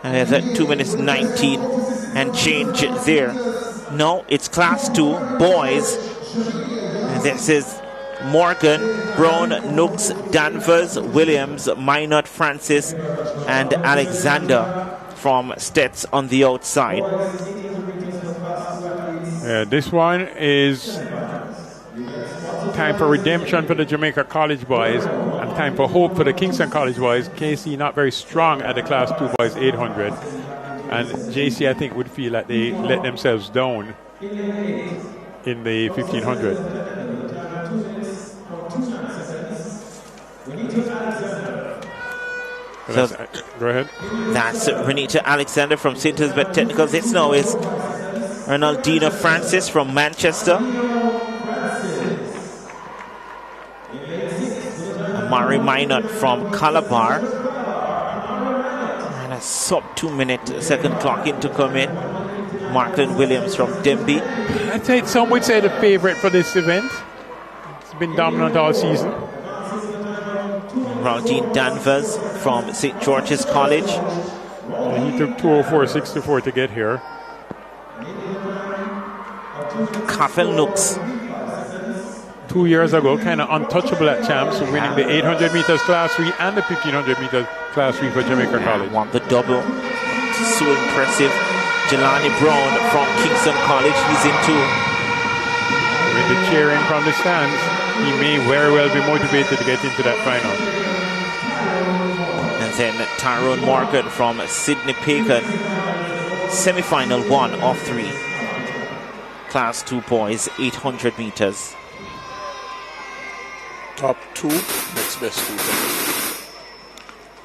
And there's at 2 minutes 19 and change there. No, it's class 2 boys. And this is Morgan, Brown, Nooks, Danvers, Williams, Minot, Francis, and Alexander from Stets on the outside. This one is time for redemption for the Jamaica College boys and time for hope for the Kingston College boys. KC not very strong at the class 2 boys 800. And JC, I think, would feel like they let themselves down in the 1500. So go ahead. That's Renita Alexander from St. Elizabeth Technical. This now is Ronaldina Francis from Manchester. Mari Minot from Calabar. And a sub 2 minute second clock in to come in. Marklin Williams from Denby. I'd say some would say the favorite for this event. It's been dominant all season. Raldine Danvers from St. George's College. And he took 2:04.64 to get here. Kafel Nooks. 2 years ago, kind of untouchable at champs, winning the 800 meters class 3 and the 1500 meters class 3 for Jamaica College. Won the double. So impressive. Jelani Brown from Kingston College. He's in too. With the cheering from the stands, he may very well be motivated to get into that final. And then Tyrone Morgan from Sydney Payton. Semi-final 1 of 3. Class 2 boys, 800 meters. Top 2, next best 2.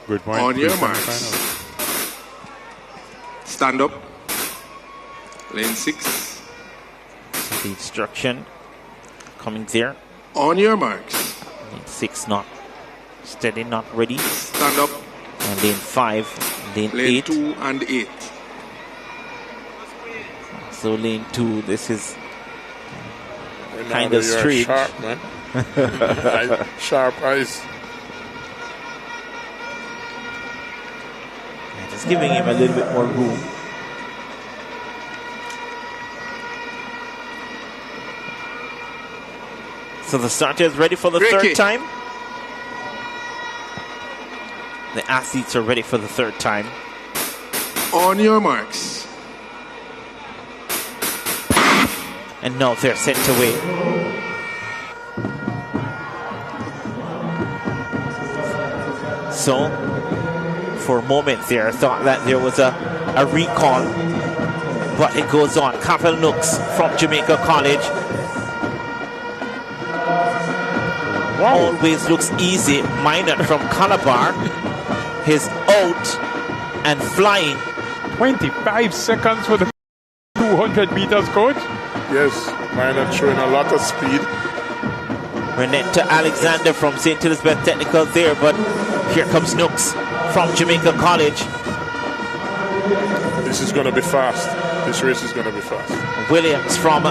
Good point. On your marks. Stand up. Lane 6. The instruction coming there. On your marks. Lane 6 not steady, not ready. Stand up. And lane 5, lane 8. 2 and 8. So lane 2, this is kind of strange. Sharp, man. Sharp eyes. Yeah, just giving him a little bit more room. So the starter is ready for the third time. The athletes are ready for the third time. On your marks. And now they're sent away. So, for a moment there, I thought that there was a recall. But it goes on. Kafel Nooks from Jamaica College. Wow. Always looks easy. Minot from Calabar. He's out and flying. 25 seconds for the 200 meters, coach. Yes, Minot showing a lot of speed. Renetta Alexander from St. Elizabeth Technical there, but here comes Nooks from Jamaica College. This is going to be fast. This race is going to be fast. Williams from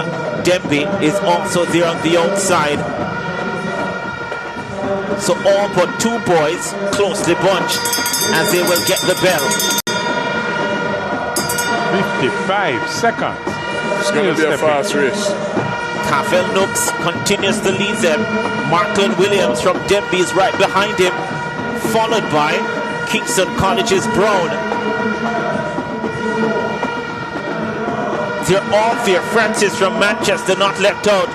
Denby is also there on the outside. So all but 2 boys closely bunched as they will get the bell. 55 seconds. It's going to be a fast race. Kafel Nooks continues to lead them. Marklin Williams from Denby is right behind him, followed by Kingston College's Brown. They're all there. Francis from Manchester not left out.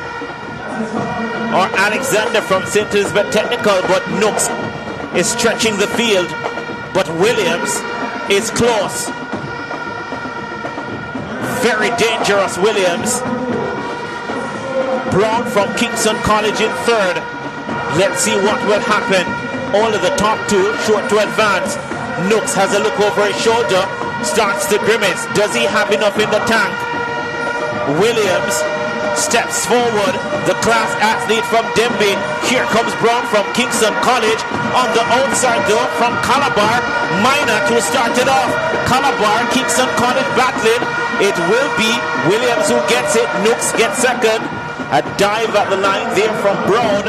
Or Alexander from St. Elizabeth Technical, but Nooks is stretching the field. But Williams is close. Very dangerous Williams. Brown from Kingston College in third. Let's see what will happen. All of the top 2 short to advance. Nooks has a look over his shoulder. Starts to grimace. Does he have enough in the tank? Williams steps forward. The class athlete from Denby. Here comes Brown from Kingston College. On the outside though from Calabar. Minot who started off. Calabar, Kingston College battling. It will be Williams who gets it. Nooks gets second. A dive at the line there from Brown,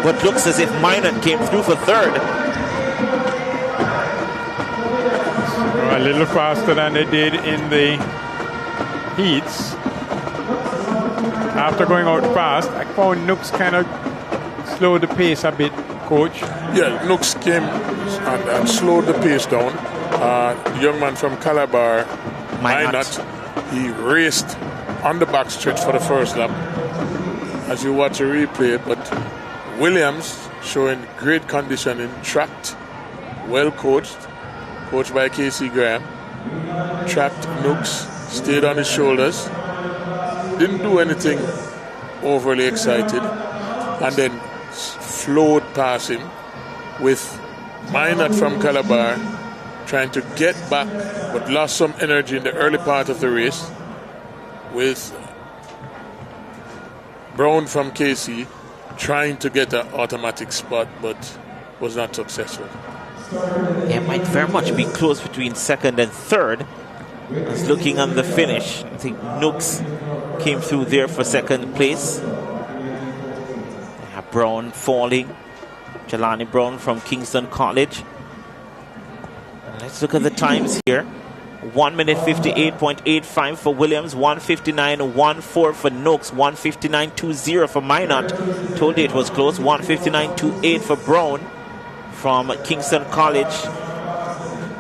but looks as if Minot came through for third. A little faster than they did in the heats. After going out fast, I found Nooks kind of slowed the pace a bit, Coach. Yeah, Nooks came and slowed the pace down. The young man from Calabar, Minot, he raced on the backstretch for the first lap. As you watch the replay, but Williams showing great conditioning, tracked, well coached by Casey Graham, tracked Nooks, stayed on his shoulders, didn't do anything overly excited, and then flowed past him with Minot from Calabar trying to get back but lost some energy in the early part of the race, with Brown from KC trying to get an automatic spot but was not successful. It might very much be close between second and third. I was looking on the finish. I think Nooks came through there for second place. They have Brown falling. Jelani Brown from Kingston College. Let's look at the times here. 1 minute 58.85 for Williams, 1:59.14 for Nooks, 1:59.20 for Minot. Told you it was close, 1:59.28 for Brown from Kingston College.